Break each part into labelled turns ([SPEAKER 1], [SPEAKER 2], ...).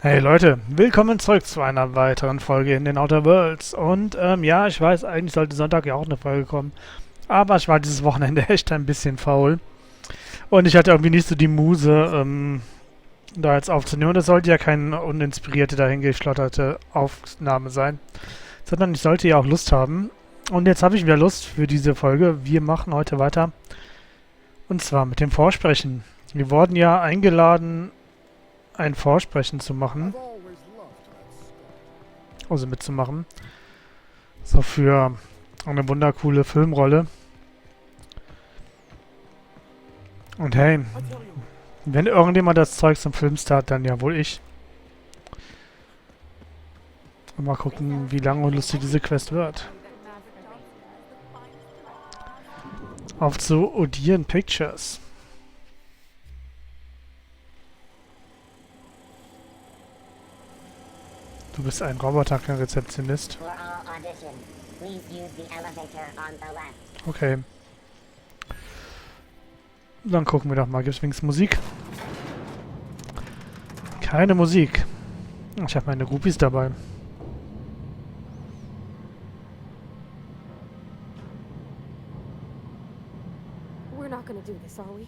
[SPEAKER 1] Hey Leute, willkommen zurück zu einer weiteren Folge in den Outer Worlds. Und ja, ich weiß, eigentlich sollte Sonntag ja auch eine Folge kommen. Aber ich war dieses Wochenende echt ein bisschen faul. Und ich hatte irgendwie nicht so die Muse, da jetzt aufzunehmen. Und das sollte ja keine uninspirierte, dahingeschlotterte Aufnahme sein. Sondern ich sollte ja auch Lust haben. Und jetzt habe ich wieder Lust für diese Folge. Wir machen heute weiter. Und zwar mit dem Vorsprechen. Wir wurden ja eingeladen, ein Vorsprechen zu machen. Also mitzumachen. So für eine wundercoole Filmrolle. Und hey, wenn irgendjemand das Zeug zum Filmstar hat, dann ja wohl ich. Und mal gucken, wie lang und lustig diese Quest wird. Auf zu Odeon Pictures. Du bist ein Roboter, kein Rezeptionist. Okay. Dann gucken wir doch mal. Gibt es wenigstens Musik? Keine Musik. Ich habe meine Groupies dabei.
[SPEAKER 2] We're not gonna do this, are we?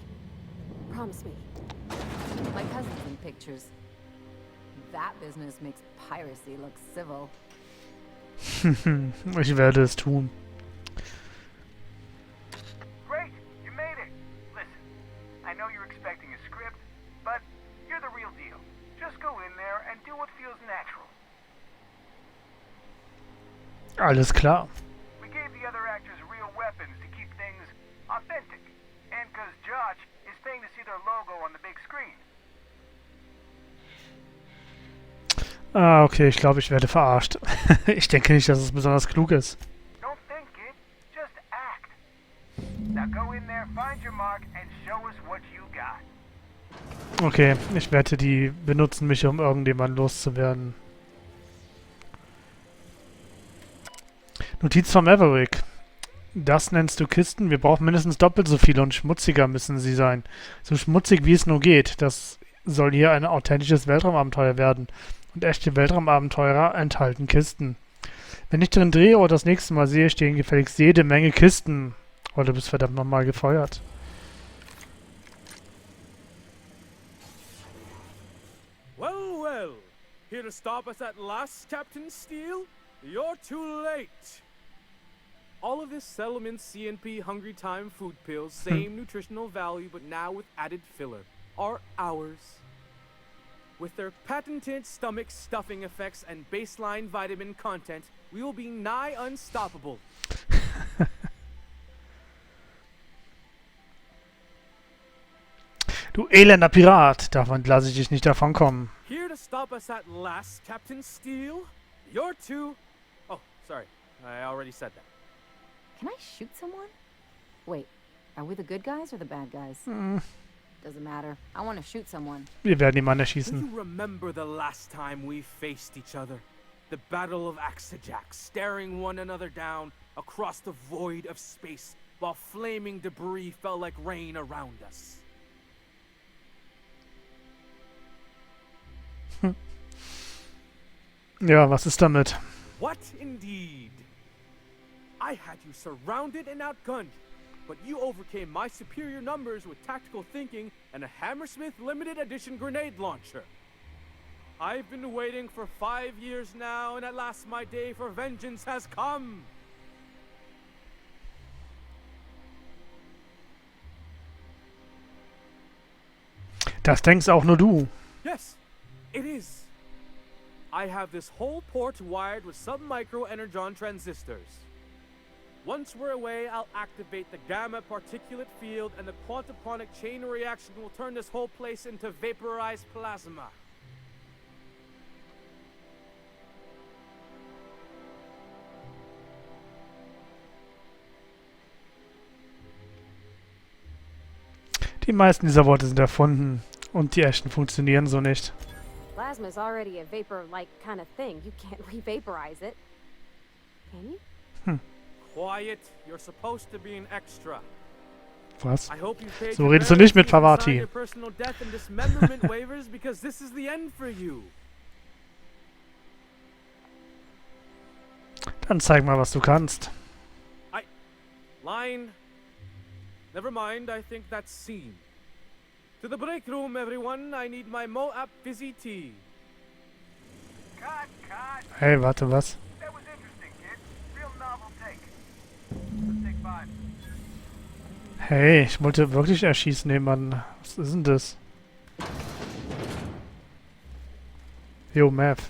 [SPEAKER 2] Promise me.
[SPEAKER 3] My cousin's in pictures. That business makes piracy look civil.
[SPEAKER 1] Ich werde es tun.
[SPEAKER 4] Great, you made it. Listen, I know you're expecting a script, but you're the real deal. Just go in there and do what feels natural.
[SPEAKER 1] Alles klar.
[SPEAKER 4] We gave the other actors real weapons to keep things authentic. And because Josh is paying to see their logo on the big screen.
[SPEAKER 1] Ah, okay, ich glaube, ich werde verarscht. Ich denke nicht, dass es besonders klug ist.
[SPEAKER 4] Don't think it, just act. Now go in there, find your mark, and show us what you got.
[SPEAKER 1] Okay, ich werde die benutzen, mich um irgendjemanden loszuwerden. Notiz vom Maverick. Das nennst du Kisten? Wir brauchen mindestens doppelt so viele und schmutziger müssen sie sein. So schmutzig wie es nur geht. Das soll hier ein authentisches Weltraumabenteuer werden. Und echte Weltraumabenteurer enthalten Kisten. Wenn ich drin drehe oder das nächste Mal sehe, stehen gefälligst jede Menge Kisten. Oder du bist verdammt nochmal gefeuert.
[SPEAKER 5] Well, well. Here to stop us at last, Captain Steele? You're too late. All of this Settlement CNP Hungry Time food pills, same nutritional value, but now with added filler, are ours. With their patented stomach stuffing effects and baseline vitamin content, we will be nigh unstoppable.
[SPEAKER 1] Du elender Pirat! Davon lasse ich dich nicht davonkommen.
[SPEAKER 5] Here to stop us at last, Captain Steele? You're too... Oh, sorry. I already said that.
[SPEAKER 3] Can I shoot someone? Wait, are we the good guys or the bad guys? Doesn't matter. I want to shoot someone.
[SPEAKER 1] Wir werden ihn mal
[SPEAKER 5] Do
[SPEAKER 1] erschießen.
[SPEAKER 5] you remember the last time we faced each other? The Battle of Axajack, staring one another down across the void of space while flaming debris fell like rain around us.
[SPEAKER 1] Ja, was ist damit?
[SPEAKER 5] What indeed? I had you surrounded and outgunned, but you overcame my superior numbers with tactical thinking and a Hammersmith limited edition grenade launcher. I've been waiting for 5 years now, and at last my day for vengeance has come.
[SPEAKER 1] Das denkst auch nur du.
[SPEAKER 5] Yes, it is. I have this whole port wired with sub-micro energon transistors. Once we're away, I'll activate the gamma particulate field and the quantaponic chain reaction will turn this whole place into vaporized plasma.
[SPEAKER 1] Die meisten dieser Worte sind erfunden und die echten funktionieren so nicht.
[SPEAKER 2] Plasma's already a vapor-like kind of thing. You can't re-vaporize it. Can you?
[SPEAKER 5] Quiet, you're supposed to be an extra.
[SPEAKER 1] Was?
[SPEAKER 5] I hope you've paid
[SPEAKER 1] So
[SPEAKER 5] your
[SPEAKER 1] redest du nicht mit
[SPEAKER 5] rarity and signed
[SPEAKER 1] Parvati.
[SPEAKER 5] your personal death and dismemberment waivers because this is the end for you.
[SPEAKER 1] Dann zeig mal, was du kannst.
[SPEAKER 5] Line. Never mind, I think that's scene. To the break room, everyone. I need my Moab fizzy tea.
[SPEAKER 4] Cut, cut.
[SPEAKER 1] Hey, warte, was?
[SPEAKER 4] That was interesting, kid. Real novel take. Let's take 5.
[SPEAKER 1] Hey, ich wollte wirklich erschießen, jemanden. Was ist denn das? Jo, Mav.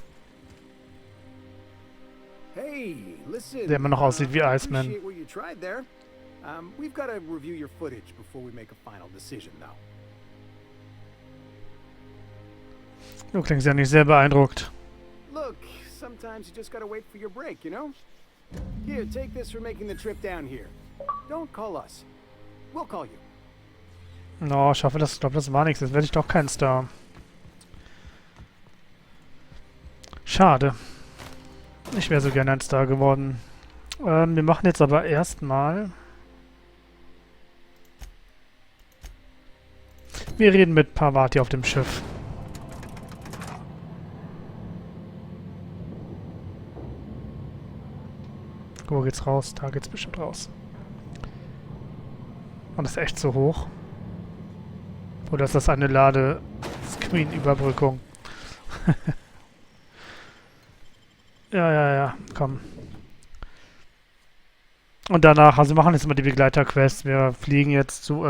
[SPEAKER 6] Hey, listen.
[SPEAKER 1] Der immer noch aussieht wie Iceman.
[SPEAKER 6] Appreciate what you tried there. We've got to review your footage before we make a final decision, though.
[SPEAKER 1] Du klingst ja nicht sehr beeindruckt.
[SPEAKER 6] Look, sometimes you just gotta wait for your break, you know? Here, take this for making the trip down here. Don't call us. We'll call you.
[SPEAKER 1] No, ich hoffe, ich glaube, das war nichts. Jetzt werde ich doch kein Star. Schade. Ich wäre so gerne ein Star geworden. Wir machen jetzt aber erstmal... Wir reden mit Parvati auf dem Schiff. Wo geht's raus? Da geht's bestimmt raus. Und das ist echt so hoch. Oder ist das eine Lade-Screen-Überbrückung? ja, komm. Und danach, also wir machen jetzt immer die Begleiterquests. Wir fliegen jetzt zu,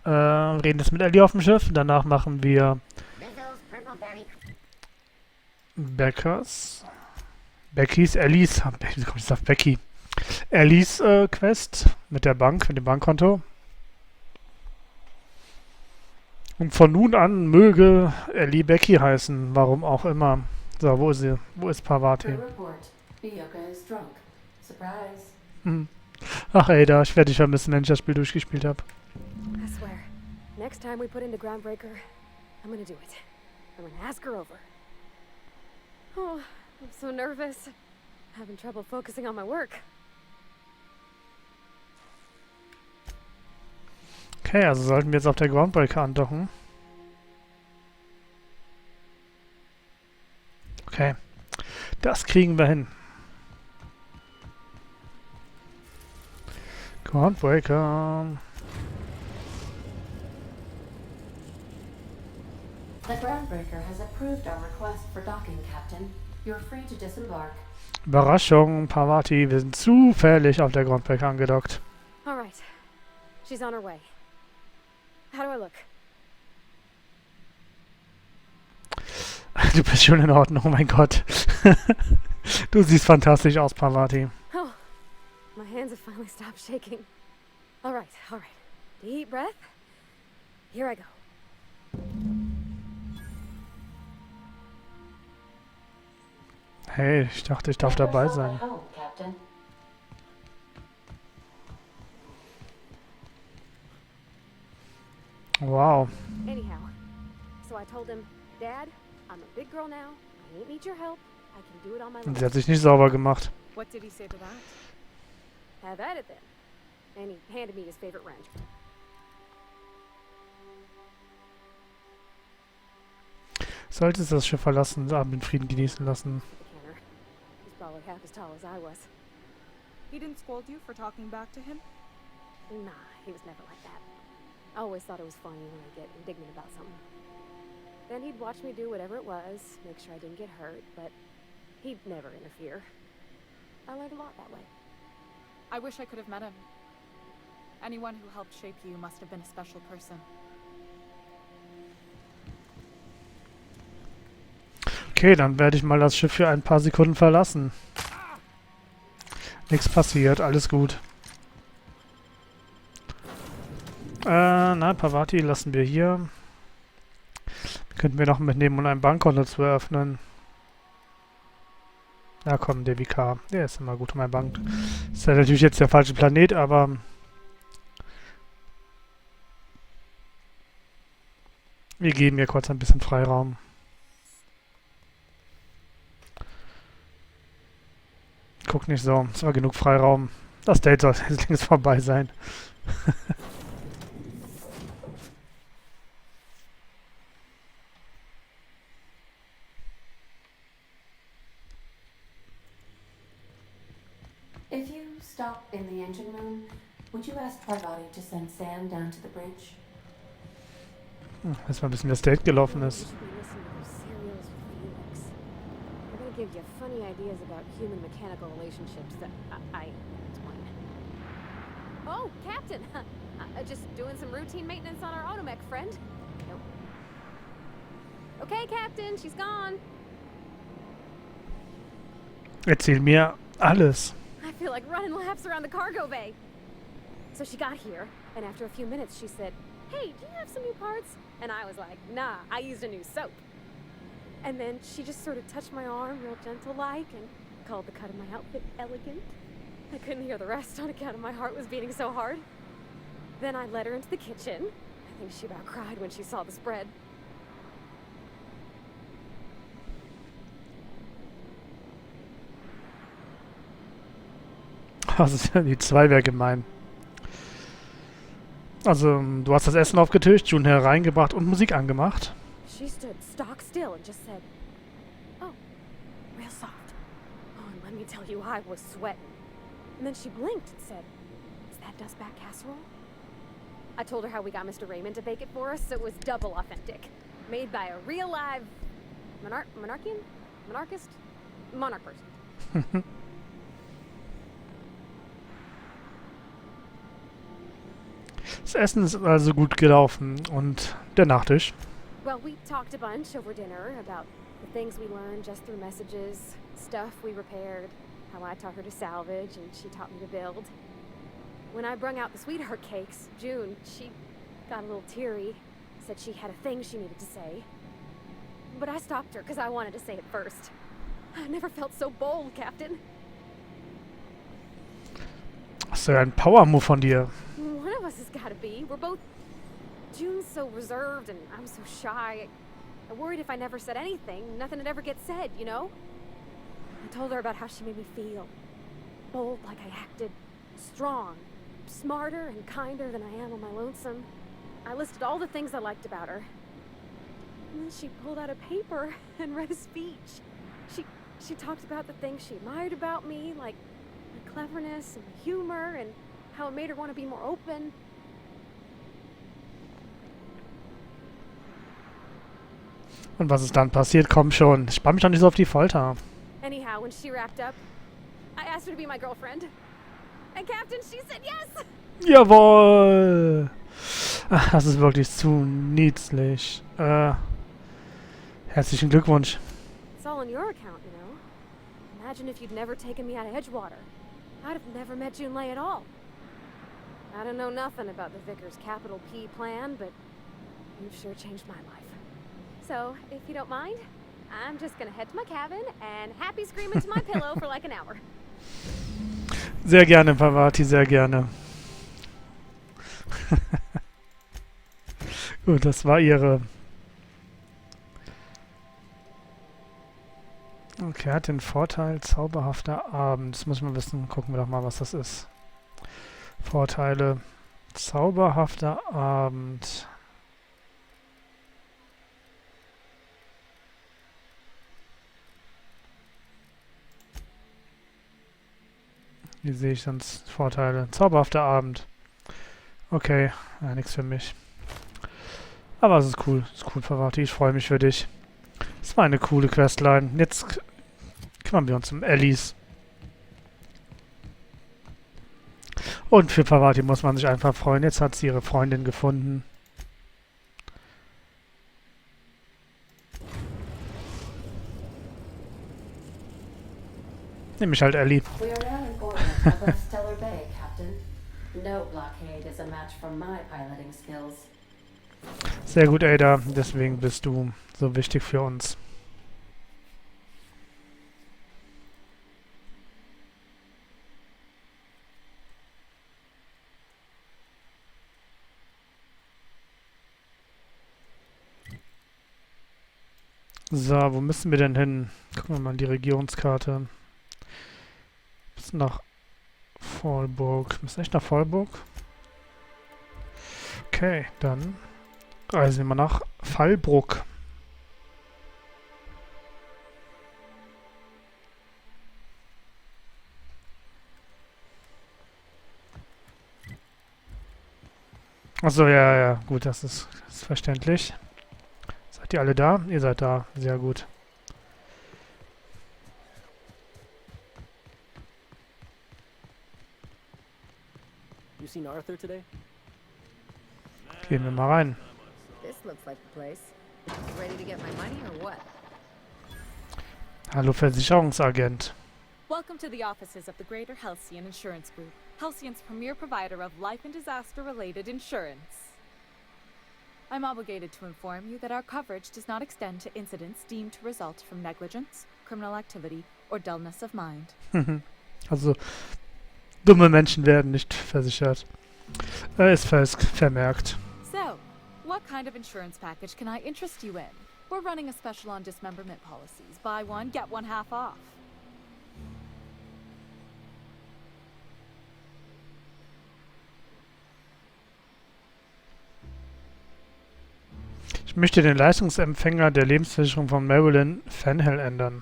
[SPEAKER 1] reden jetzt mit Elli auf dem Schiff. Danach machen wir Ellis, wie komme ich auf Becky? Ellis Quest mit der Bank, mit dem Bankkonto. Und von nun an möge Elli Becky heißen, warum auch immer. So, wo ist sie? Wo ist Parvati? Ach Ada, ich werde dich vermissen, wenn ich das Spiel durchgespielt habe.
[SPEAKER 2] I swear, next time we put in the groundbreaker, I'm gonna do it. I'm gonna ask her over. Oh, I'm so nervous. Having trouble focusing on my work.
[SPEAKER 1] Okay, also sollten wir jetzt auf der Groundbreaker andocken. Okay, das kriegen wir hin. Groundbreaker.
[SPEAKER 7] The groundbreaker has approved our request for docking, Captain. You're free to disembark.
[SPEAKER 1] Überraschung, Parvati, wir sind zufällig auf der Groundbreaker angedockt.
[SPEAKER 2] All right, she's on her way. How do I look?
[SPEAKER 1] Du bist schon in Ordnung, oh mein Gott. Du siehst fantastisch aus, Parvati.
[SPEAKER 2] Oh, my hands have finally stopped shaking. All right. Deep breath. Here I go.
[SPEAKER 1] Hey, ich dachte, ich darf dabei sein.
[SPEAKER 7] Home, Captain.
[SPEAKER 1] Wow.
[SPEAKER 2] Anyhow, so I told him, Dad, I'm a big girl now. I don't need your help. I can do it on my
[SPEAKER 1] Und
[SPEAKER 2] own.
[SPEAKER 1] sie hat sich nicht sauber gemacht.
[SPEAKER 2] What did he say to that? Have at it then. And he handed me his favorite wrench.
[SPEAKER 1] Solltest das Schiff verlassen, Abend in Frieden genießen lassen.
[SPEAKER 2] The canner. He's probably half as tall as I was.
[SPEAKER 8] He didn't scold you for talking back to him?
[SPEAKER 2] Nah, he was never like that. I always thought it was funny when I get indignant about something. Then he'd watch me do whatever it was, make sure I didn't get hurt, but he'd never interfere. I learned a lot that way.
[SPEAKER 8] I wish I could have met him. Anyone who helped shape you must have been a special person.
[SPEAKER 1] Okay, dann werde ich mal das Schiff für ein paar Sekunden verlassen. Nichts passiert, alles gut. Nein, Parvati lassen wir hier. Könnten wir noch mitnehmen, um ein Bankkonto zu eröffnen. Ja komm, der VK. Der ist immer gut, um ein Bank. Ist ja natürlich jetzt der falsche Planet, aber... Wir geben hier kurz ein bisschen Freiraum. Guck nicht so, es war genug Freiraum. Das Date soll jetzt längst vorbei sein.
[SPEAKER 7] stop in the engine room? Would you ask Parvati to send Sam down to the bridge?
[SPEAKER 1] Erstmal ein bisschen das Date gelaufen
[SPEAKER 2] You
[SPEAKER 1] ist.
[SPEAKER 2] should be listening to those serials with Felix. They're gonna give you funny ideas about human-mechanical relationships that I explain. Oh, Captain! Just doing some routine maintenance on our automech friend. Nope. Okay, Captain, she's gone.
[SPEAKER 1] Erzähl mir alles.
[SPEAKER 2] I feel like running laps around the cargo bay. So she got here, and after a few minutes she said, "Hey, do you have some new parts?" And I was like, "Nah, I used a new soap." And then she just sort of touched my arm real gentle-like and called the cut of my outfit elegant. I couldn't hear the rest on account of my heart was beating so hard. Then I led her into the kitchen. I think she about cried when she saw the spread.
[SPEAKER 1] Also die zwei wäre gemein. Also, du hast das Essen aufgetischt, June hereingebracht und Musik angemacht.
[SPEAKER 2] She stood stock still and just said, "Oh, real soft. Oh, and let me tell you, I was sweating." And then she blinked and said, "Is that dustback casserole?" I told her how we got Mr. Raymond to bake it for us, so it was double authentic. Made by a real live monarch person.
[SPEAKER 1] Das Essen ist also gut gelaufen. Und der Nachtisch?
[SPEAKER 2] Well, we talked a bunch over dinner about the things we learned just through messages, stuff we repaired, how I taught her to salvage and she taught me to build. When I brung out the sweetheart cakes, June, she got a little teary, said she had a thing she needed to say. But I stopped her because I wanted to say it first. I never felt so bold, Captain.
[SPEAKER 1] Das ist ja ein Power-Move von dir.
[SPEAKER 2] One of us has got to be. We're both... June's so reserved and I'm so shy. I worried if I never said anything, nothing would ever get said, you know? I told her about how she made me feel. Bold like I acted. Strong. Smarter and kinder than I am on my lonesome. I listed all the things I liked about her. And then she pulled out a paper and read a speech. She talked about the things she admired about me, like my cleverness and humor, and how it made her want to be more open.
[SPEAKER 1] Und was ist dann passiert? Komm schon. Spann mich doch nicht so auf die Folter.
[SPEAKER 2] Anyhow, when she wrapped up, I asked her to be my girlfriend. And Captain, she said yes!
[SPEAKER 1] Jawohl! Ach, das ist wirklich zu niedlich. Herzlichen Glückwunsch.
[SPEAKER 2] It's all on your account, you know. Imagine if you'd never taken me out of Edgewater. I'd have never met Junlei at all. I don't know nothing about the Vicar's capital P plan, but you've sure changed my life. So, if you don't mind, I'm just gonna head to my cabin and happy scream into my pillow for like an hour.
[SPEAKER 1] Sehr gerne, Parvati, sehr gerne. Gut, das war ihre... Okay, hat den Vorteil, zauberhafter Abend. Das muss man wissen. Gucken wir doch mal, was das ist. Vorteile, zauberhafter Abend. Wie sehe ich sonst Vorteile? Zauberhafter Abend. Okay, ja, nichts für mich. Aber es ist cool. Es ist cool, Parvati. Ich freue mich für dich. Das war eine coole Questline. Jetzt kümmern wir uns um Ellis. Und für Parvati muss man sich einfach freuen. Jetzt hat sie ihre Freundin gefunden. Nämlich halt Elli.
[SPEAKER 7] We are now in orbit above Stellar Bay, Captain. No blockade is a match for my piloting skills.
[SPEAKER 1] Sehr gut, Ada. Deswegen bist du so wichtig für uns. So, wo müssen wir denn hin? Gucken wir mal in die Regionskarte. Bis nach Fallburg. Müssen wir echt nach Fallburg? Okay, dann reisen wir mal nach Fallbruck. Achso, ja, ja, gut, das ist verständlich. Seid ihr alle da? Ihr seid da, sehr gut.
[SPEAKER 9] You seen Arthur today?
[SPEAKER 1] Gehen wir mal rein.
[SPEAKER 3] This looks like the place. Ready to get my money or what?
[SPEAKER 1] Hallo Versicherungsagent.
[SPEAKER 8] Welcome to the offices of the Greater Halcyon Insurance Group, Halcyon's premier provider of life and disaster-related insurance. I'm obligated to inform you that our coverage does not extend to incidents deemed to result from negligence, criminal activity, or dullness of mind.
[SPEAKER 1] Also, dumme Menschen werden nicht versichert. Ist vermerkt.
[SPEAKER 8] So, what kind of insurance package can I interest you in? We're running a special on dismemberment policies. Buy one, get one half off.
[SPEAKER 1] Ich möchte den Leistungsempfänger der Lebensversicherung von Marilyn Fanhell ändern.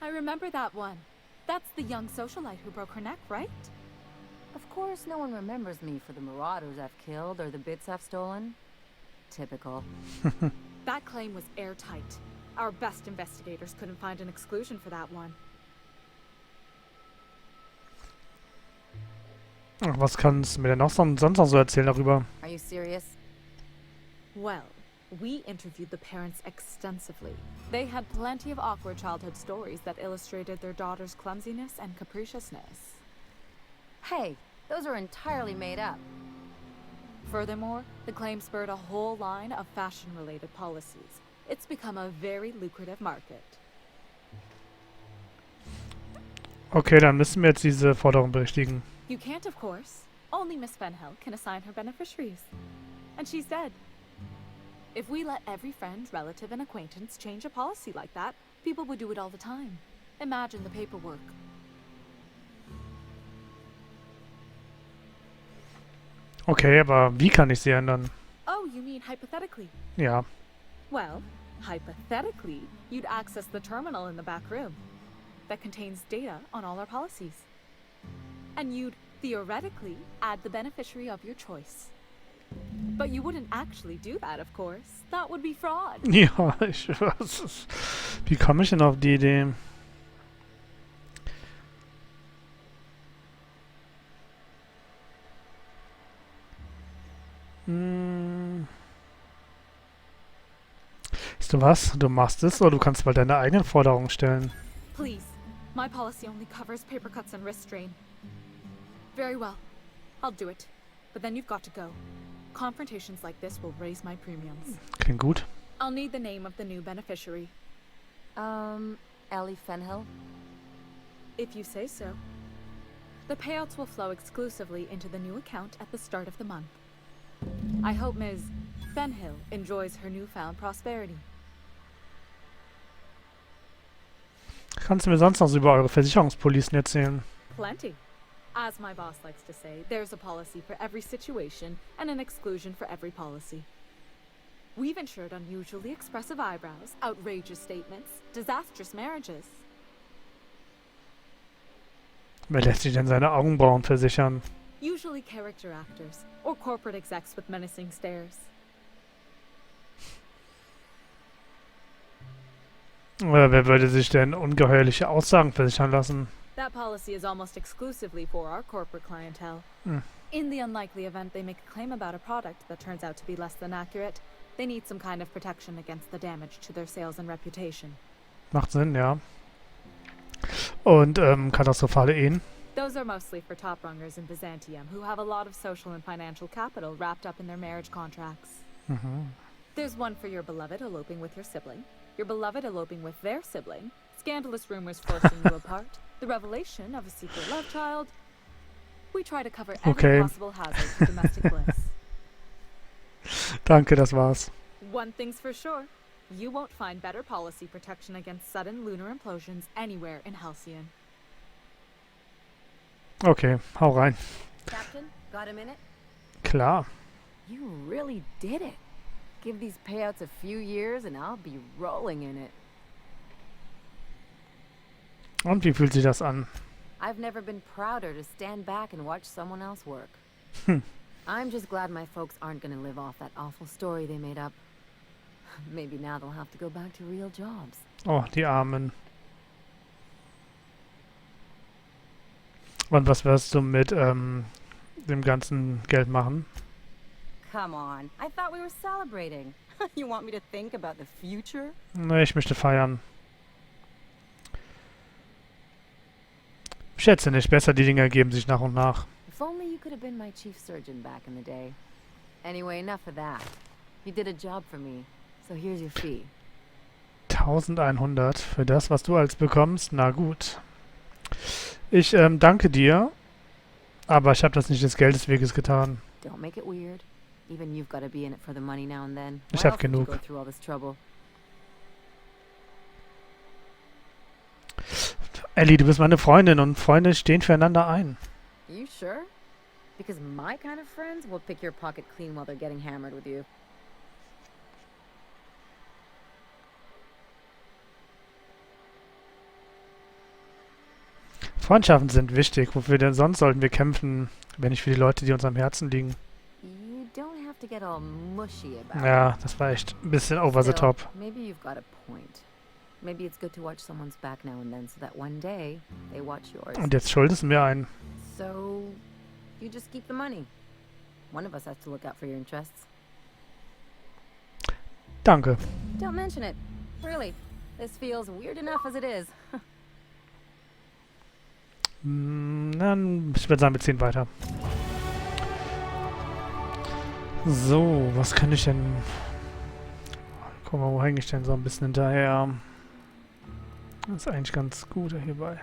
[SPEAKER 8] I remember that one. That's the young socialite who broke her neck, right?
[SPEAKER 3] Of course, no one remembers me for the marauders I've killed or the bits I've stolen. Typical.
[SPEAKER 8] That claim was airtight. Our best investigators couldn't find an exclusion for that one.
[SPEAKER 1] Ach, was kannst du mir denn noch sonst noch so erzählen darüber?
[SPEAKER 3] Are you serious?
[SPEAKER 8] Well, we interviewed the parents extensively. They had plenty of awkward childhood stories that illustrated their daughter's clumsiness and capriciousness.
[SPEAKER 3] Hey, those are entirely made up.
[SPEAKER 8] Furthermore, the claim spurred a whole line of fashion-related policies. It's become a very lucrative market.
[SPEAKER 1] Okay, dann müssen wir jetzt diese Forderung berichtigen.
[SPEAKER 8] You can't, of course. Only Miss Fenhill can assign her beneficiaries. And she's dead. If we let every friend, relative, and acquaintance change a policy like that, people would do it all the time. Imagine the paperwork.
[SPEAKER 1] Okay, aber wie kann ich sie ändern?
[SPEAKER 8] Oh, you mean hypothetically?
[SPEAKER 1] Ja.
[SPEAKER 8] Well, hypothetically, you'd access the terminal in the back room that contains data on all our policies. And you'd, theoretically, add the beneficiary of your choice. But you wouldn't actually do that, of course. That would be fraud.
[SPEAKER 1] Ja, ich weiß es. Wie komme ich denn auf die Idee? Weißt du was? Du machst es oder du kannst mal deine eigenen Forderungen stellen.
[SPEAKER 8] Please, my policy only covers paper cuts and wrist strain. Very well, I'll do it. But then you've got to go. Confrontations like this will raise my premiums.
[SPEAKER 1] Klingt gut.
[SPEAKER 8] I'll need the name of the new beneficiary.
[SPEAKER 3] Elli Fenhill?
[SPEAKER 8] If you say so. The payouts will flow exclusively into the new account at the start of the month. I hope Ms. Fenhill enjoys her newfound prosperity.
[SPEAKER 1] Kannst du mir sonst noch so über eure Versicherungspolicen erzählen?
[SPEAKER 8] Plenty. As my boss likes to say, there's a policy for every situation and an exclusion for every policy. We've insured unusually expressive eyebrows, outrageous statements, disastrous marriages.
[SPEAKER 1] Wer lässt sich denn seine Augenbrauen versichern?
[SPEAKER 8] Usually character actors, or corporate execs with menacing stares.
[SPEAKER 1] Wer würde sich denn ungeheuerliche Aussagen versichern lassen?
[SPEAKER 8] That policy is almost exclusively for our corporate clientele. In the unlikely event they make a claim about a product that turns out to be less than accurate, they need some kind of protection against the damage to their sales and reputation.
[SPEAKER 1] Macht Sinn, ja. Und katastrophale Ehen?
[SPEAKER 8] Those are mostly for top-rungers in Byzantium who have a lot of social and financial capital wrapped up in their marriage contracts. There's one for your beloved eloping with your sibling, your beloved eloping with their sibling, scandalous rumors forcing you apart, the revelation of a secret love child. We try to cover every possible hazard to domestic bliss.
[SPEAKER 1] Danke, das war's.
[SPEAKER 8] One thing's for sure. You won't find better policy protection against sudden lunar implosions anywhere in Halcyon.
[SPEAKER 1] Okay, hau rein.
[SPEAKER 3] Captain, got a minute?
[SPEAKER 1] Klar.
[SPEAKER 3] You really did it. Give these payouts a few years and I'll be rolling in it.
[SPEAKER 1] Und wie fühlt sich das an?
[SPEAKER 3] I've never been prouder to stand back and watch someone else work. I'm just glad my folks aren't gonna live off that awful story they made up. Maybe now they'll have to go back to real jobs.
[SPEAKER 1] Oh, die Armen. Und was wirst du mit dem ganzen Geld machen?
[SPEAKER 3] Come on, I thought we were celebrating. You want me to think about the future?
[SPEAKER 1] Ne, ich möchte feiern. Schätze nicht, besser die Dinge ergeben sich nach und nach.
[SPEAKER 3] If only you could have been my chief surgeon back in the day. Anyway, enough of that. You did a job for me, so here's your fee.
[SPEAKER 1] 1100 für das, was du als bekommst? Na gut. Ich danke dir, aber ich habe das nicht des Geldes weges getan.
[SPEAKER 3] Don't make it weird. Even you've got to be in it for the money now and then.
[SPEAKER 1] Ich
[SPEAKER 3] Why
[SPEAKER 1] hab
[SPEAKER 3] else would you
[SPEAKER 1] genug.
[SPEAKER 3] go through all this trouble?
[SPEAKER 1] Elli, du bist meine Freundin und Freunde stehen füreinander ein.
[SPEAKER 3] You sure? Because my kind of friends will pick your pocket clean while they're getting hammered with you.
[SPEAKER 1] Freundschaften sind wichtig. Wofür denn sonst sollten wir kämpfen, wenn nicht für die Leute, die uns am Herzen liegen?
[SPEAKER 3] You don't have to get all mushy about
[SPEAKER 1] Ja, das war echt ein bisschen over the
[SPEAKER 3] Still,
[SPEAKER 1] top.
[SPEAKER 3] maybe you've got a point. Maybe it's good to watch someone's back now and then so that one day they watch yours.
[SPEAKER 1] Und jetzt schuldest du mir ein.
[SPEAKER 3] So, you just keep the money. One of us has to look out for your interests.
[SPEAKER 1] Danke.
[SPEAKER 3] Don't mention it. Really. This feels weird enough as it is.
[SPEAKER 1] Dann, ich würde sagen, wir ziehen weiter. So, was kann ich denn... Guck mal, wo hänge ich denn so ein bisschen hinterher? Das ist eigentlich ganz gut hierbei.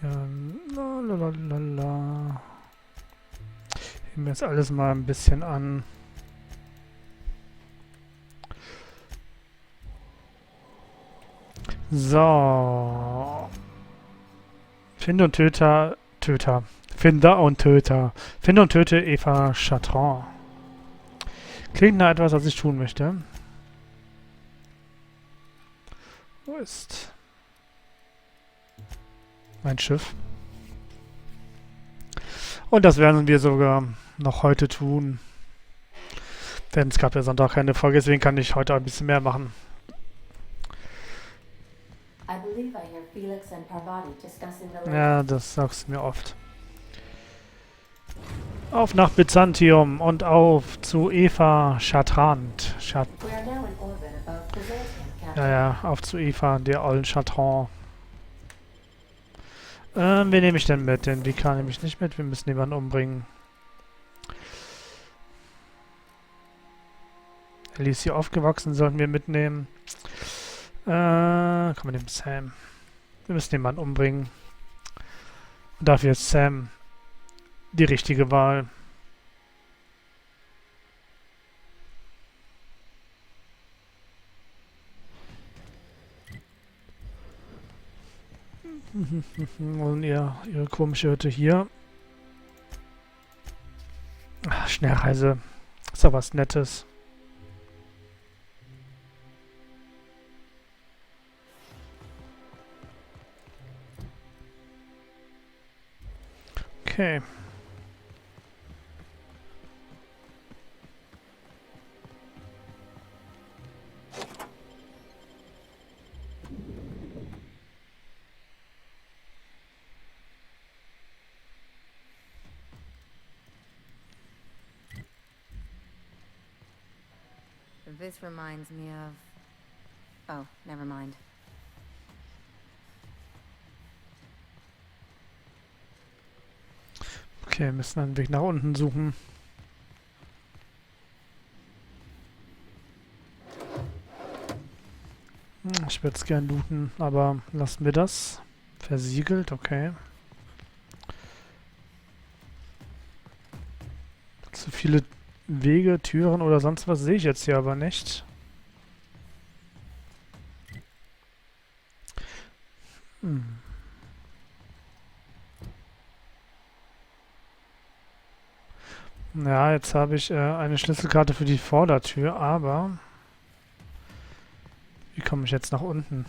[SPEAKER 1] Ja, lalalala. Heben wir jetzt alles mal ein bisschen an. So. Finde und Töter. Finder und Töter. Finde und töte Eva Chatron. Klingt nach etwas, was ich tun möchte. Wo ist mein Schiff? Und das werden wir sogar noch heute tun. Denn es gab ja Sonntag keine Folge, deswegen kann ich heute ein bisschen mehr machen.
[SPEAKER 7] I believe I hear Felix and Parvati discussing the
[SPEAKER 1] Ja, das sagst du mir oft. Auf nach Byzantium und auf zu Eva Chatran.
[SPEAKER 7] We are now in orbit above Byzantium, Captain.
[SPEAKER 1] Ja, ja, auf zu Eva, der ollen Chatran. Wen nehme ich denn mit? Den Vikar nehme ich nicht mit. Wir müssen jemanden umbringen. Elli ist hier aufgewachsen, sollten wir mitnehmen. Komm, wir nehmen Sam. Wir müssen jemanden umbringen. Und dafür ist Sam die richtige Wahl. Und ihre komische Hütte hier. Ach, Schnellreise. Ist doch was Nettes. Okay.
[SPEAKER 3] This reminds me of... Oh, never mind.
[SPEAKER 1] Okay, wir müssen einen Weg nach unten suchen. Ich würde es gern looten, aber lassen wir das. Versiegelt, okay. Zu viele Wege, Türen oder sonst was sehe ich jetzt hier aber nicht. Ja, jetzt habe ich eine Schlüsselkarte für die Vordertür, aber wie komme ich jetzt nach unten?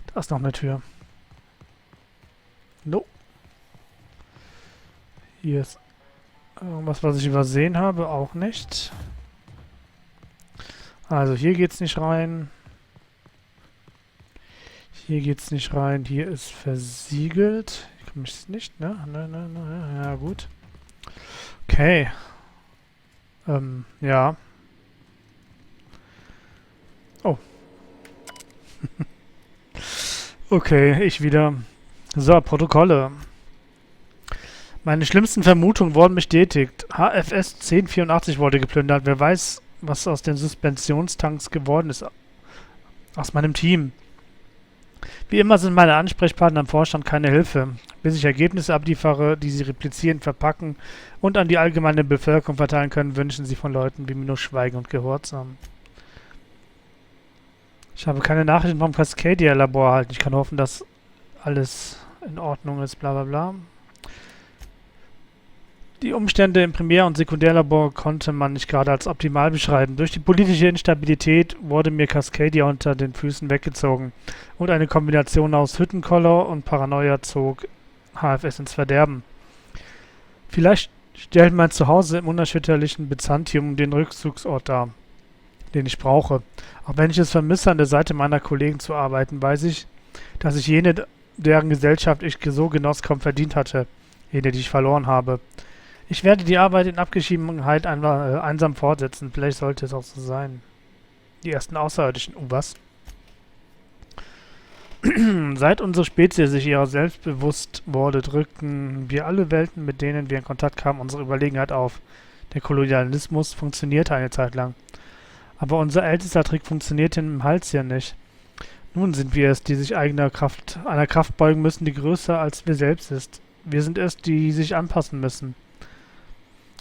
[SPEAKER 1] Da ist noch eine Tür. No. Hier ist Irgendwas, was ich übersehen habe, auch nicht. Also hier geht's nicht rein. Hier geht's nicht rein. Hier ist versiegelt. Ich komme nicht, ne? Ne. Ja, gut. Okay. Ja. Oh. Okay, ich wieder. So, Protokolle. Meine schlimmsten Vermutungen wurden bestätigt. HFS 1084 wurde geplündert. Wer weiß, was aus den Suspensionstanks geworden ist. Aus meinem Team. Wie immer sind meine Ansprechpartner im Vorstand keine Hilfe. Bis ich Ergebnisse abliefere, die sie replizieren, verpacken und an die allgemeine Bevölkerung verteilen können, wünschen sie von Leuten wie mir nur Schweigen und Gehorsam. Ich habe keine Nachrichten vom Cascadia-Labor erhalten. Ich kann hoffen, dass alles in Ordnung ist, bla bla bla. Die Umstände im Primär- und Sekundärlabor konnte man nicht gerade als optimal beschreiben. Durch die politische Instabilität wurde mir Cascadia unter den Füßen weggezogen und eine Kombination aus Hüttenkoller und Paranoia zog HFS ins Verderben. Vielleicht stellt mein Zuhause im unerschütterlichen Byzantium den Rückzugsort dar, den ich brauche. Auch wenn ich es vermisse, an der Seite meiner Kollegen zu arbeiten, weiß ich, dass ich jene, deren Gesellschaft ich so genoss, kaum verdient hatte. Jene, die ich verloren habe. Ich werde die Arbeit in Abgeschiedenheit einsam fortsetzen. Vielleicht sollte es auch so sein. Die ersten Außerirdischen. Was? Seit unsere Spezies sich ihrer selbst bewusst wurde, drückten wir alle Welten, mit denen wir in Kontakt kamen, unsere Überlegenheit auf. Der Kolonialismus funktionierte eine Zeit lang. Aber unser ältester Trick funktionierte im Halschen nicht. Nun sind wir es, die sich einer Kraft beugen müssen, die größer als wir selbst ist. Wir sind es, die sich anpassen müssen.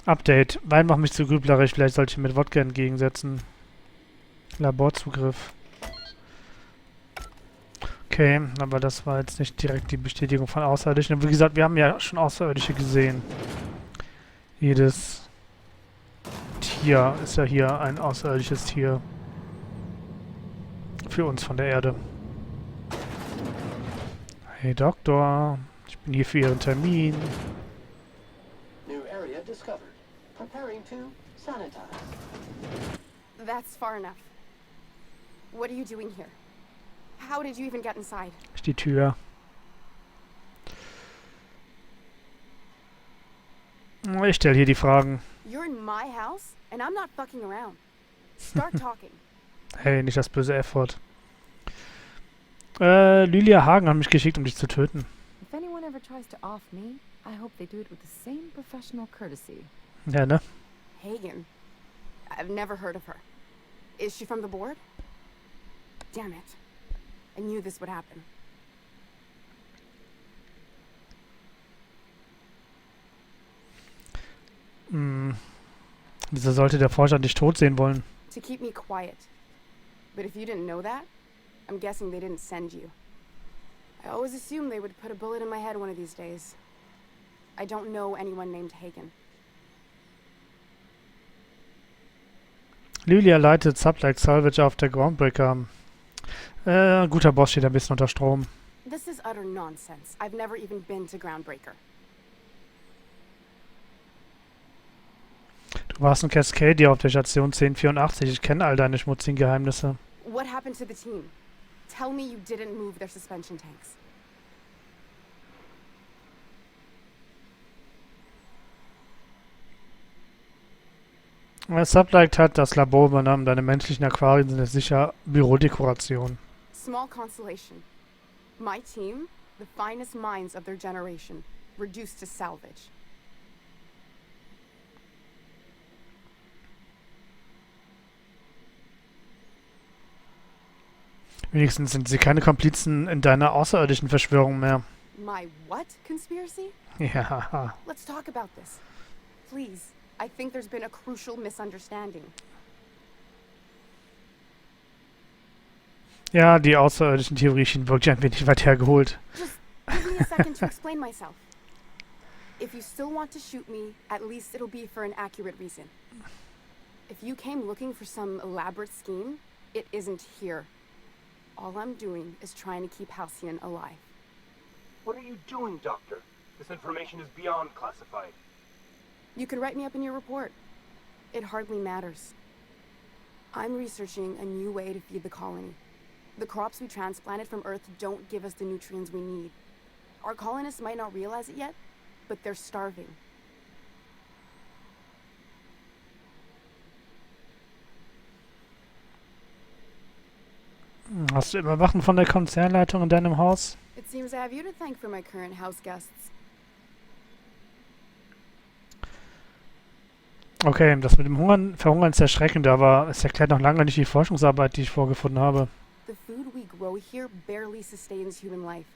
[SPEAKER 1] Update. Wein macht mich zu grüblerisch. Vielleicht sollte ich mit Wodka entgegensetzen. Laborzugriff. Okay, aber das war jetzt nicht direkt die Bestätigung von Außerirdischen. Wie gesagt, wir haben ja schon Außerirdische gesehen. Jedes Tier ist ja hier ein außerirdisches Tier. Für uns von der Erde. Hey Doktor, ich bin hier für Ihren Termin.
[SPEAKER 10] New area discovered. Preparing to sanitize.
[SPEAKER 2] That's far enough. What are you doing here? How did you even get inside?
[SPEAKER 1] Ist die Tür. Ich stelle hier die Fragen.
[SPEAKER 2] You're in my house and I'm not fucking around. Start talking.
[SPEAKER 1] Hey, nicht das böse F-Wort. Lylia Hagen hat mich geschickt, um dich zu töten.
[SPEAKER 3] If anyone ever tries to off me, I hope they do it with the same professional courtesy.
[SPEAKER 1] Ja, ne?
[SPEAKER 2] Hagen. I've never heard of her. Is she from the board? Damn it. I knew this would happen.
[SPEAKER 1] Wieso sollte der Vorstand dich tot sehen wollen?
[SPEAKER 2] To keep me quiet. But if you didn't know that, I'm guessing they didn't send you. I always assumed they would put a bullet in my head one of these days. I don't know anyone named Hagen.
[SPEAKER 1] Lylia leitet Sublike Salvage auf der Groundbreaker. Guter Boss steht ein bisschen unter Strom.
[SPEAKER 2] This is utter nonsense. I've never even been to Groundbreaker.
[SPEAKER 1] Du warst in Cascadia auf der Station 1084. Ich kenne all deine schmutzigen Geheimnisse.
[SPEAKER 2] What happened to the team? Tell me you didn't move their suspension tanks.
[SPEAKER 1] Sublike hat das Labor übernommen. Deine menschlichen Aquarien sind jetzt sicher Bürodekoration.
[SPEAKER 2] Small consolation. My team, the finest minds of their generation, reduced to salvage.
[SPEAKER 1] Wenigstens sind sie keine Komplizen in deiner außerirdischen Verschwörung mehr.
[SPEAKER 2] My what conspiracy?
[SPEAKER 1] Ja.
[SPEAKER 2] Let's talk about this. Please. I think there's been a crucial misunderstanding.
[SPEAKER 1] Ja, die außerirdischen Theorie schien wirklich ein wenig weit hergeholt.
[SPEAKER 2] Just give me a second to explain myself. If you still want to shoot me, at least it'll be for an accurate reason. If you came looking for some elaborate scheme, it isn't here. All I'm doing is trying to keep Halcyon alive.
[SPEAKER 10] What are you doing, Doctor? This information is beyond classified.
[SPEAKER 2] You could write me up in your report. It hardly matters. I'm researching a new way to feed the colony. The crops we transplanted from Earth don't give us the nutrients we need. Our colonists might not realize it yet, but they're starving.
[SPEAKER 1] Hast du Überwachen von der Konzernleitung in deinem Haus?
[SPEAKER 2] It seems I have you to thank for my current house guests.
[SPEAKER 1] Okay, das mit dem Verhungern ist erschreckend, aber es erklärt noch lange nicht die Forschungsarbeit, die ich vorgefunden habe.
[SPEAKER 2] The food we grow here barely sustains human life.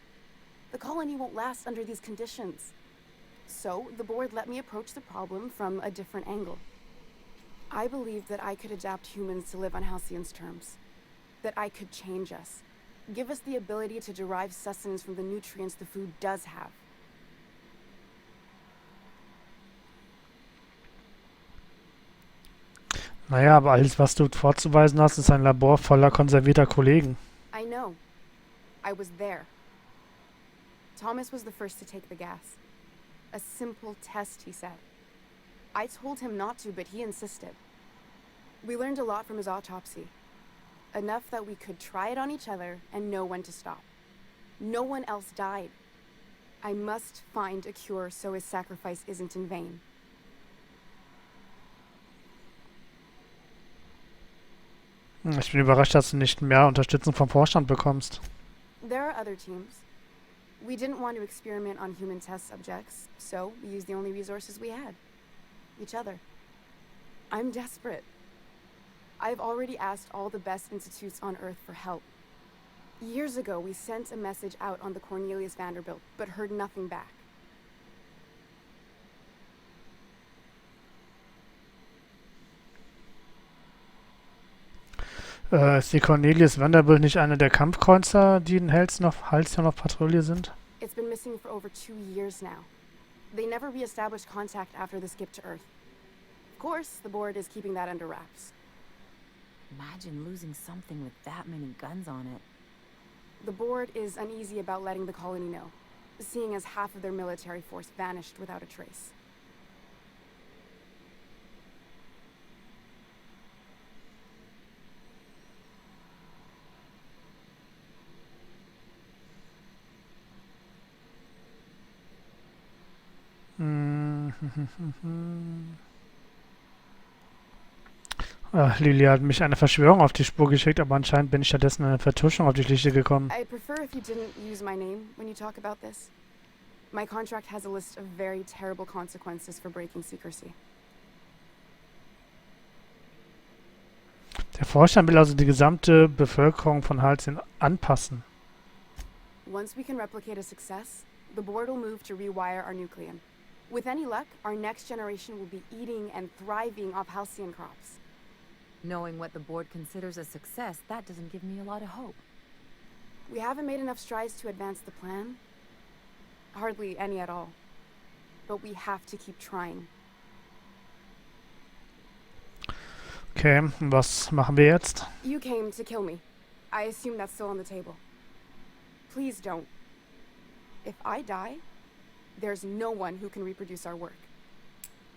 [SPEAKER 2] The colony won't last under these conditions. So, the board let me approach the problem from a different angle. I believed that I could adapt humans to live on Halcyon's terms. That I could change us. Give us the ability to derive sustenance from the nutrients the food does have.
[SPEAKER 1] Naja, aber alles, was du vorzuweisen hast, ist ein Labor voller konservierter Kollegen.
[SPEAKER 2] I know. I was there. Thomas was the first to take the gas. A simple test, he said. I told him not to, but he insisted. We learned a lot from his autopsy. Enough that we could try it on each other and know when to stop. No one else died. I must find a cure so his sacrifice isn't in vain.
[SPEAKER 1] Ich bin überrascht, dass du nicht mehr Unterstützung vom Vorstand bekommst.
[SPEAKER 2] There are other teams. We didn't want to experiment on human test subjects, so we used the only resources we had. Each other. I'm desperate. I've already asked all the best institutes on Earth for help. Years ago, we sent a message out on the Cornelius Vanderbilt, but heard nothing back.
[SPEAKER 1] Ist die Cornelius Vanderbilt nicht einer der Kampfkreuzer, die in Halcyon auf Patrouille sind?
[SPEAKER 2] It's been missing for over 2 years now. They never re-established contact after the skip to Earth. Of course, the board is keeping that under wraps.
[SPEAKER 3] Imagine losing something with that many guns on it.
[SPEAKER 2] The board is uneasy about letting the colony know, seeing as half of their military force vanished without a trace.
[SPEAKER 1] Lily hat mich eine Verschwörung auf die Spur geschickt, aber anscheinend bin ich stattdessen eine Vertuschung auf die Schliche gekommen.
[SPEAKER 2] I'd prefer if you didn't use my name when you talk about this. My contract has a list of very terrible consequences for breaking secrecy.
[SPEAKER 1] Der Vorstand will also die gesamte Bevölkerung von Halcyon anpassen.
[SPEAKER 2] Once we can replicate a success, the board will move to rewire our nucleum. With any luck, our next generation will be eating and thriving off Halcyon crops.
[SPEAKER 3] Knowing what the board considers a success, that doesn't give me a lot of hope.
[SPEAKER 2] We haven't made enough strides to advance the plan. Hardly any at all. But we have to keep trying.
[SPEAKER 1] Okay, was machen wir jetzt?
[SPEAKER 2] You came to kill me. I assume that's still on the table. Please don't. If I die, there's no one who can reproduce our work.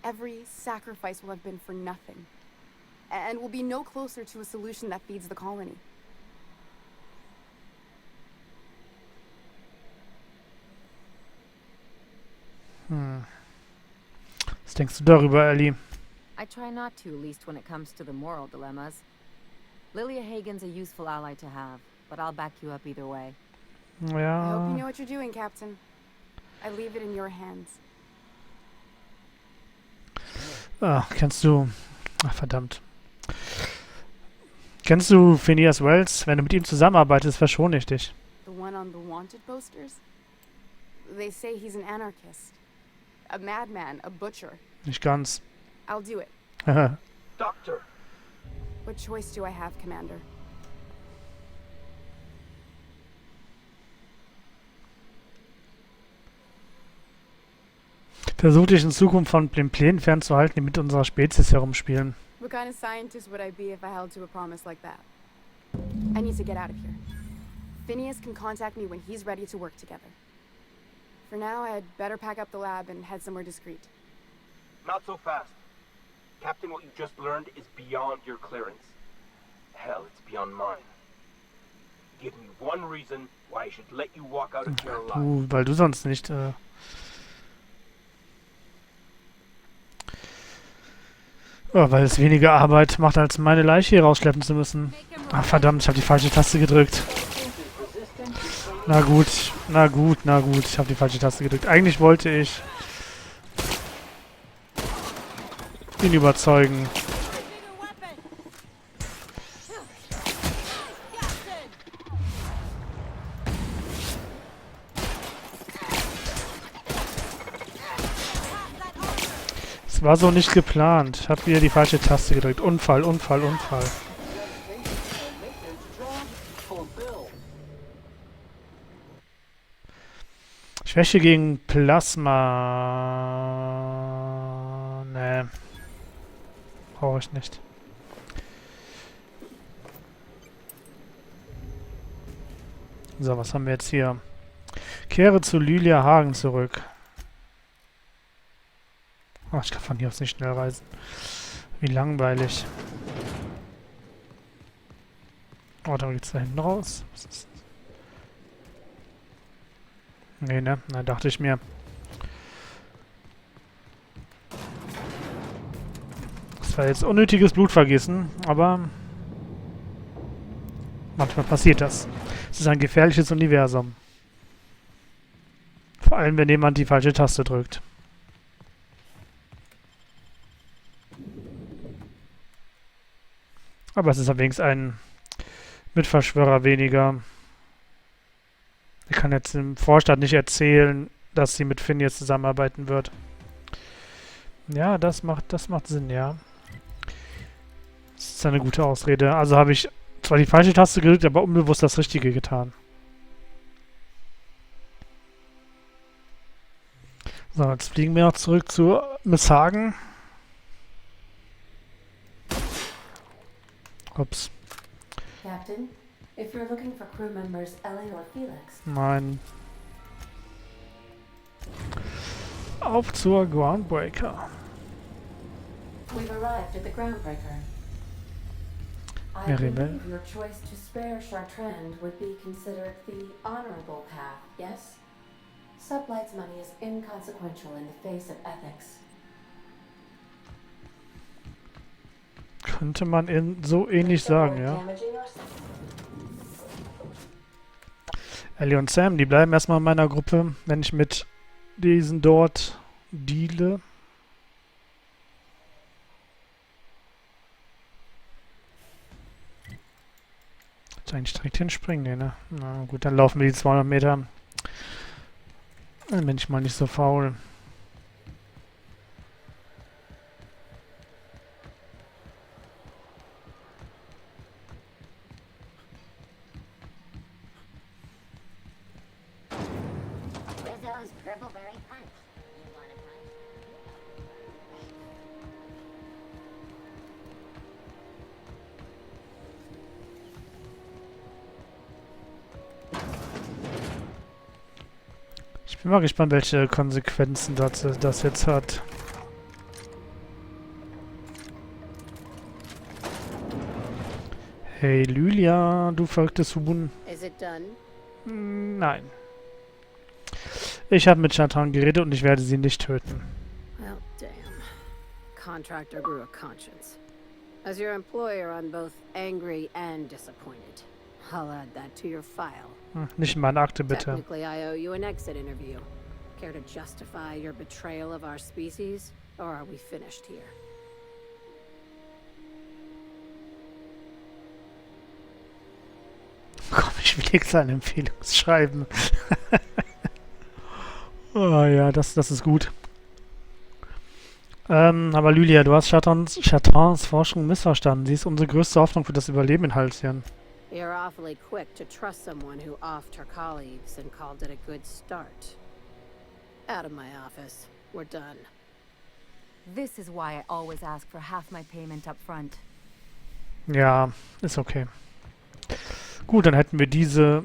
[SPEAKER 2] Every sacrifice will have been for nothing. And we'll be no closer to a solution that feeds the colony.
[SPEAKER 1] Was denkst du darüber, Elli?
[SPEAKER 3] I try not to, at least when it comes to the moral dilemmas. Lilia Hagen's a useful ally to have, but I'll back you up either way.
[SPEAKER 2] I hope you
[SPEAKER 1] Ja.
[SPEAKER 2] know what you're doing, Captain. I leave it in your hands.
[SPEAKER 1] Kennst du... Ach, verdammt. Kennst du Phineas Wells? Wenn du mit ihm zusammenarbeitest, verschone ich dich.
[SPEAKER 2] The one on the wanted posters? They say he's an anarchist. A madman, a butcher.
[SPEAKER 1] Nicht ganz.
[SPEAKER 2] I'll do it.
[SPEAKER 10] Doctor,
[SPEAKER 2] What choice do I have, Commander?
[SPEAKER 1] Versuch dich in Zukunft von den Plänen fernzuhalten, die mit unserer Spezies herumspielen.
[SPEAKER 2] What kind of scientist would I be if I held to a promise like that? I need to get out of here. Phineas can contact me when he's ready to work together. For now, I'd better pack up the lab and head somewhere discreet.
[SPEAKER 10] Not so fast. Captain, what you just learned is beyond your clearance. Hell, it's beyond mine. Give me one reason why I should let you walk out of here alive.
[SPEAKER 1] Weil du sonst nicht... Oh, weil es weniger Arbeit macht, als meine Leiche hier rausschleppen zu müssen. Ach, verdammt, ich habe die falsche Taste gedrückt. Na gut, na gut, na gut. Ich habe die falsche Taste gedrückt. Eigentlich wollte ich ihn überzeugen. Es war so nicht geplant. Ich habe wieder die falsche Taste gedrückt. Unfall, Unfall, Unfall. Schwäche gegen Plasma. Nee. Brauche ich nicht. So, was haben wir jetzt hier? Kehre zu Lilia Hagen zurück. Oh, ich kann von hier aus nicht schnell reisen. Wie langweilig. Oh, da geht's da hinten raus. Was ist das? Nee, ne? Na, dachte ich mir. Das war jetzt unnötiges Blutvergießen, aber manchmal passiert das. Es ist ein gefährliches Universum. Vor allem, wenn jemand die falsche Taste drückt. Aber es ist wenigstens ein Mitverschwörer weniger. Ich kann jetzt dem Vorstand nicht erzählen, dass sie mit Finn jetzt zusammenarbeiten wird. Ja, das macht Sinn, ja. Das ist eine gute Ausrede. Also habe ich zwar die falsche Taste gedrückt, aber unbewusst das Richtige getan. So, jetzt fliegen wir noch zurück zu Miss Hagen. Ups.
[SPEAKER 7] Captain, if you're looking for crew members Elli or Felix.
[SPEAKER 1] Nein. Auf zur Groundbreaker.
[SPEAKER 7] We've arrived at the Groundbreaker. I
[SPEAKER 1] Ja,
[SPEAKER 7] believe
[SPEAKER 1] Rebell.
[SPEAKER 7] your choice to spare Chartrand would be considered the honorable path, yes? Sublight's money is inconsequential in the face of ethics.
[SPEAKER 1] Könnte man so ähnlich sagen, ja. Elli und Sam, die bleiben erstmal in meiner Gruppe, wenn ich mit diesen dort deale. Jetzt eigentlich direkt hinspringen, nee, ne? Na gut, dann laufen wir die 200 Meter. Dann bin ich mal nicht so faul. Ich bin mal gespannt, welche Konsequenzen das jetzt hat. Hey Lylia, du verrücktes Huhn.
[SPEAKER 2] Is it done?
[SPEAKER 1] Nein. Ich habe mit Chartrand geredet und ich werde sie nicht töten.
[SPEAKER 2] Well, damn. Contractor grew a conscience. As your employer, I'm both angry and disappointed. I'll add that to your file.
[SPEAKER 1] Nicht in meine Akte, bitte.
[SPEAKER 2] Technically, I owe you an exit interview. Care to justify your betrayal of our species, or are we finished here?
[SPEAKER 1] Komm, ich will jetzt ein Empfehlungsschreiben. Oh ja, das ist gut. Aber Lylia, du hast Chartrands Forschung missverstanden. Sie ist unsere größte Hoffnung für das Überleben in Halcyon.
[SPEAKER 2] You're awfully quick to trust someone who offed her colleagues and called it a good start. Out of my office. We're done.
[SPEAKER 3] This is why I always ask for half my payment up front.
[SPEAKER 1] Ja, ist okay. Gut, dann hätten wir diese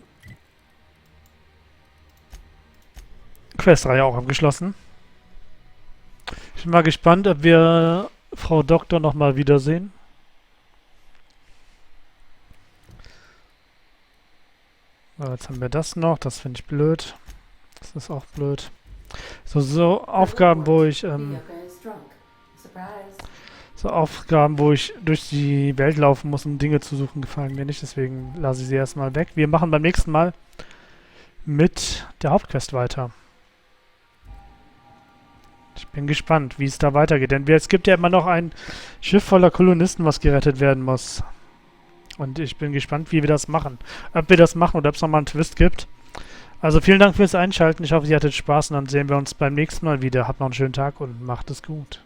[SPEAKER 1] Questreihe auch abgeschlossen. Ich bin mal gespannt, ob wir Frau Doktor nochmal wiedersehen. So, jetzt haben wir das noch. Das finde ich blöd. Das ist auch blöd. So Aufgaben, wo ich durch die Welt laufen muss, um Dinge zu suchen, gefallen mir nicht. Deswegen lasse ich sie erstmal weg. Wir machen beim nächsten Mal mit der Hauptquest weiter. Ich bin gespannt, wie es da weitergeht. Denn es gibt ja immer noch ein Schiff voller Kolonisten, was gerettet werden muss. Und ich bin gespannt, wie wir das machen. Ob wir das machen oder ob es nochmal einen Twist gibt. Also vielen Dank fürs Einschalten. Ich hoffe, ihr hattet Spaß und dann sehen wir uns beim nächsten Mal wieder. Habt noch einen schönen Tag und macht es gut.